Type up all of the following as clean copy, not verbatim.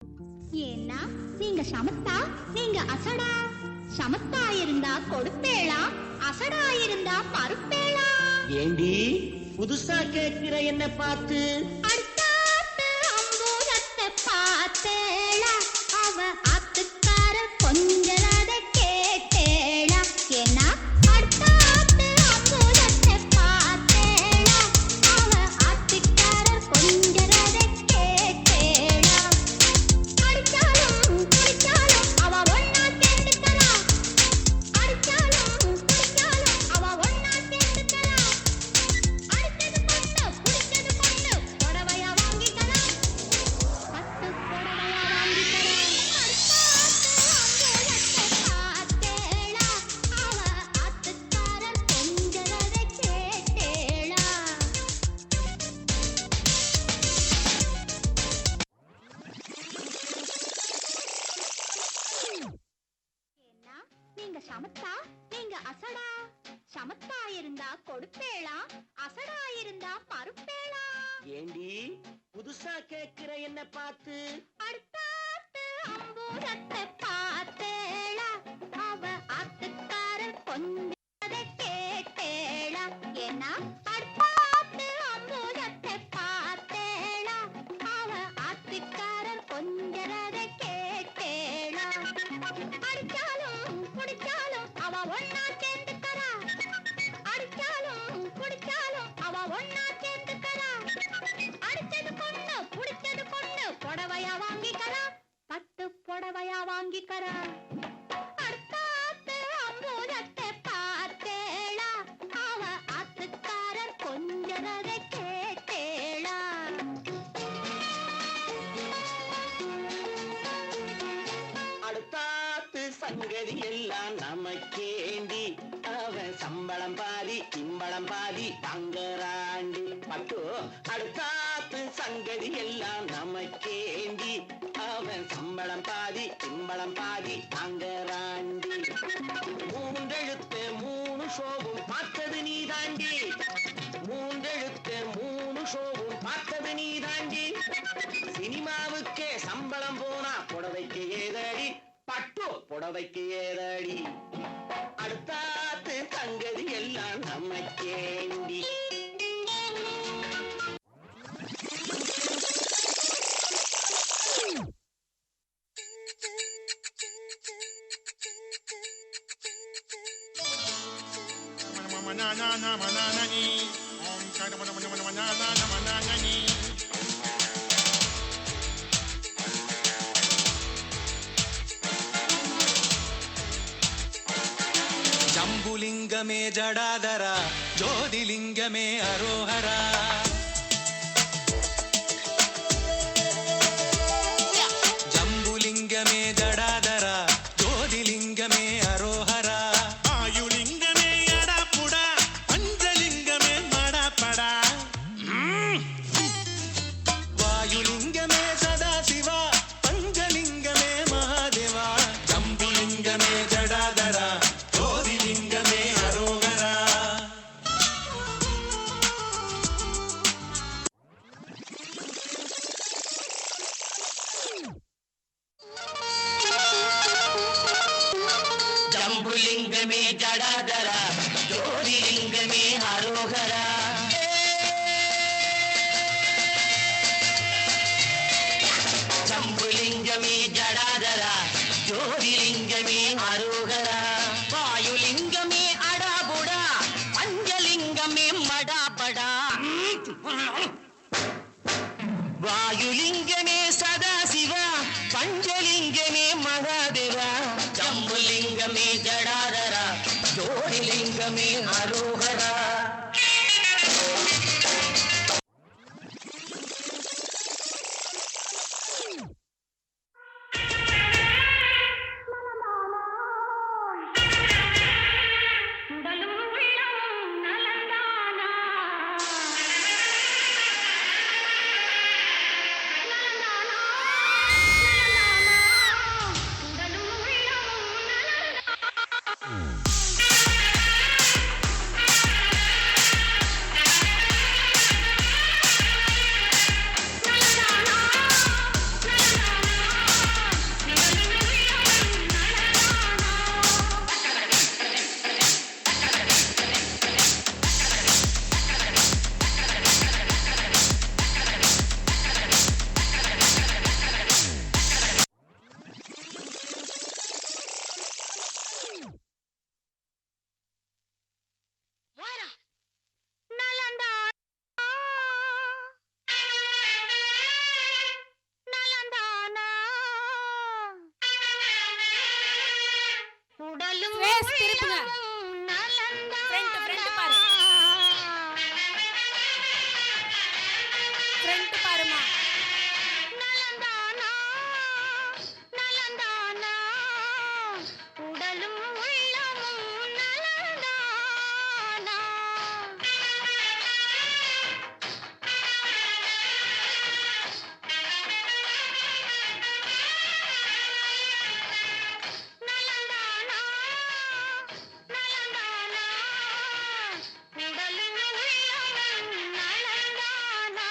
ஏன்னா நீங்க சமத்தா, நீங்க அசடா. சமத்தா இருந்தா கொடுப்பேளா, அசடா இருந்தா பருப்பேளா. ஏண்டி புதுசா கேட்கிற என்ன பார்த்து? அடுத்தாத்து அம்பூரத்தை பார்த்தேளா, அவ ஆத்துக்கார கொஞ்சரத கேட்டேளா. ஏன்னா அடுத்தாத்து அம்பூரத்தை பார்த்தேளா, அவ ஆத்துக்கார கொஞ்சரத கேட்டேளா. அடிச்சாலும் குடிச்சாலும் அவ ஒன்னா சேர்ந்துக்கறா. அடிச்சாலும் குடிச்சாலும் அவ ஒன்னா சேர்ந்துக்கறா. அடிச்சது பொண்ணு குடிச்சது பொண்ணு புடவையா வாங்கிக்கறா. பட்டு புடவையா வாங்கிக்கறா. அடுத்தாத்து அம்பூரத்தை பார்த்தேளா, அவ ஆத்துக்காரர் கொஞ்சரத கேட்டேளா. ஏன்னா நீங்க சமத்தா, நீங்க அசடா. சமத்தா இருந்தா கொடுப்பேளா, அசடா இருந்தா பருப்பேளா. ஏண்டி புதுசா கேட்கிற என்ன பார்த்து? அடுத்தாத்து அம்பூரத்தை பார்த்தேளா, அவ ஆத்துக்காரர் கொஞ்சரத கேட்டேளா. ஏன்னா அடுத்தாத்து அம்பூரத்தை பார்த்தேளா, அவ ஆத்துக்காரர் கொஞ்சரத கேட்டேளா. அடிச்சாலும் குடிச்சாலும் அவ ஒன்னா சேர்ந்துக்கறா. அடிச்சாலும் குடிச்சாலும் அவ ஒன்னா சேர்ந்துக்கறா. அடிச்சது பொண்ணு குடிச்சது பொண்ணு புடவையா வாங்கிக்கறா. பட்டு புடவையா வாங்கிக்கறா. அடுத்தாத்து அம்பூரத்தை பார்த்தேளா, அவ ஆத்துக்காரர் கொஞ்சரத கேட்டேளா. அடுத்தாத்து சங்கதி எல்லாம் நமக்கேண்டி, அவன் சம்பளம் பாதி திம்பளம் பாதி வாங்கறாண்டி. பட்டு அடுத்தாத்து சங்கதி எல்லாம் நமக்கேண்டி, அவன் சம்பளம் பாதி திம்பளம் பாதி வாங்கறாண்டி. மூன்றெழுத்து மூணு ஷோவும் பார்த்தது நீ தாண்டி. மூன்றெழுத்து மூணு ஷோவும் பார்த்தது நீ தாண்டி. சினிமாவுக்கே சம்பளம் போனா புடவைக்கு ஏதடி, பட்டு புடவைக்கு ஏதடி. அடுத்தாத்து சங்கதி எல்லாம் நமக்கேண்டி. ஜம்புலிங்கமே ஜடாதரா, ஜோதிலிங்கமே அரோஹரா. ஜம்புலிங்கமே ஜடாதரா, ஜோதிலிங்கமே அரோஹரா. ஆயுலிங்கமே அடாப்புடா, பஞ்சலிங்கமே மடாப்படா. வாயுலிங்கமே சதாசிவா, பஞ்சலிங்கமே மகாதேவா. ஜம்புலிங்கமே ஜடாதரா, ஜோதிலிங்கமே அரோகரா. ஜம்புலிங்கமே ஜடாதரா, ஜோதிலிங்கமே அரோகரா. ஜம்புலிங்கமே ஜடாதரா, ஜோதிலிங்கமே அரோகரா. வாயுலிங்கமே அடாபுடா, பஞ்சலிங்கமே மடாபடா. வாயுலிங்கமே சதாசிவா, பஞ்சலிங்கமே மகாதேவா. ஜம்புலிங்கமே ஜடாதரா, ஜோதிலிங்கமே அரோகரா. Face திருப்புங்க. Front பாரு. Front பாருமா. நலந்தானா நலந்தானா உடலும் உள்ளமும் நலந்தானா நலந்தானா நலந்தானா உடலும் உள்ளமும் நலந்தானா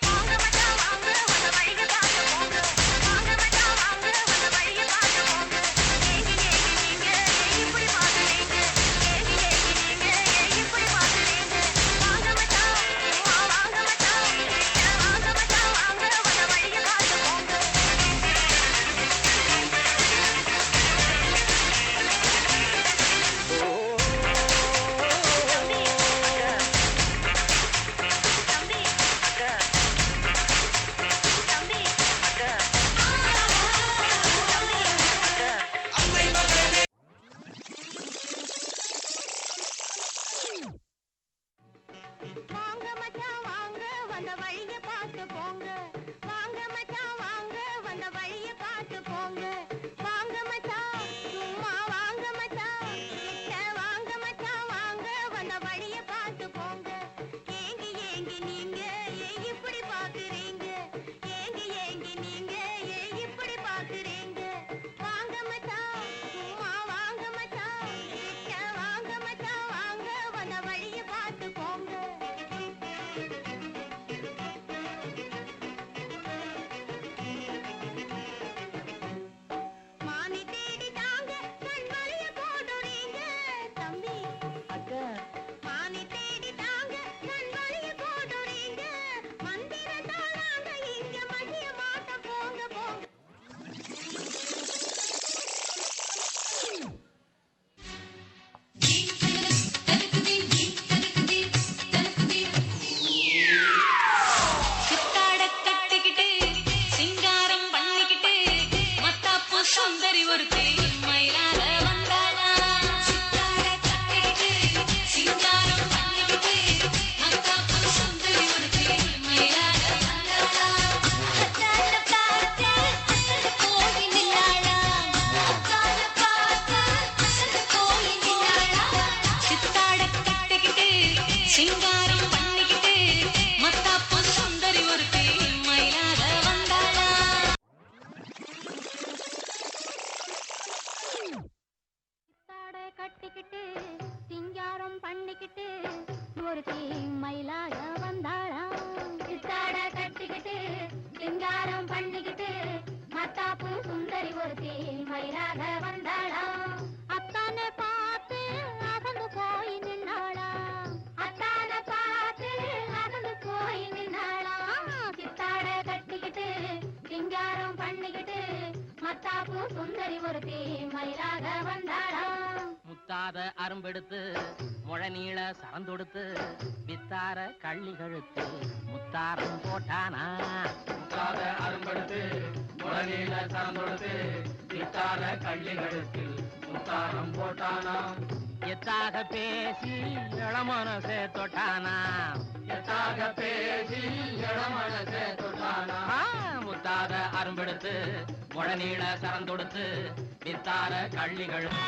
வாங்க மச்சான் வாங்க வந்த வழிய பார்த்து போங்க வாங்க மச்சான் வாங்க வந்த வழிய பார்த்து போங்க ஏங்கி நீங்க இப்படி பாக்குறீங்க ஏங்கி நீங்க இப்படி பாக்குறீங்க வாங்க மச்சான் வாங்க மச்சான் வாங்க மச்சான் வாங்க வந்த வழிய பார்த்து போங்க தம்பி தம்பி வாங்க மச்சான் வாங்க வந்த வழிய பார்த்து போங்க வாங்க மச்சான் வாங்க வந்த வழிய பார்த்து போங்க வாங்க மச்சான் சும்மா வாங்க மச்சான் கிட்ட வாங்க மச்சான் வாங்க வந்த வழிய பார்த்து போங்க ஏங்கி நீங்க இப்படி பாக்குறீங்க ஏங்கி நீங்க இப்படி பாக்குறீங்க வாங்க மச்சான் சும்மா வாங்க மச்சான் கிட்ட வாங்க மச்சான் வாங்க வந்த வழிய பார்த்து போங்க மானி தேடி தாங்க கண் வலிய போடுறீங்க தம்பி மானி தேடி தாங்க கண் வலிய போடுறீங்க மந்திரத்தாலாங்க இங்க மகிய மாட்ட போங்க போங்க சித்தாட கட்டிக்கிட்டு சிங்காரம் பண்ணிக்கிட்டு மத்தாப்பு சுந்தரி ஒருத்தி மயிலாக வந்தாளா சித்தாட கட்டிக்கிட்டு சிங்காரம் பண்ணிக்கிட்டு மத்தாப்பு சுந்தரி ஒருத்தி மயிலாக வந்தாளா அத்தான பார்த்து அசந்து போய் நின்னாளா அத்தான பார்த்து அசந்து போய் நின்னாளா சித்தாட கட்டிக்கிட்டு சிங்காரம் பண்ணிக்கிட்டு மத்தாப்பு சுந்தரி ஒருத்தி மயிலாக வந்தாளா சித்தாடை கட்டிக்கிட்டு சிங்காரம் பண்ணிக்கிட்டு ஒருத்தி மயிலாக வந்தாளா சித்தாடை கட்டிக்கிட்டு சிங்காரம் பண்ணிக்கிட்டு மத்தாப்பு சுந்தரி ஒருத்தி மயிலாக வந்தாளா அத்தானை பார்த்து அகந்து போய் நின்னாளா அத்தானை பார்த்து அகந்து போய் நின்னாளா சித்தாடை கட்டிக்கிட்டு சிங்காரம் பண்ணிக்கிட்டு மத்தாப்பு சுந்தரி ஒருத்தி மயிலாக வந்தாளா முத்தாத அரும்பெடுத்து முழநீள சரந்தொடுத்து வித்தார கள்ளி கழுத்து முத்தாரம் போட்டானா முத்தாத அரும்பெடுத்து முழநீள சரந்தொடுத்து வித்தார கள்ளி கழுத்தில் முத்தாரம் போட்டானா எத்தாக பேசி இளமனசே தொட்டானா எத்தாக பேசி இளமனசே தொட்டானா முத்தாத அரும்பெடுத்து முழநீள சரந்தொடுத்து வித்தார கள்ளி கழுத்து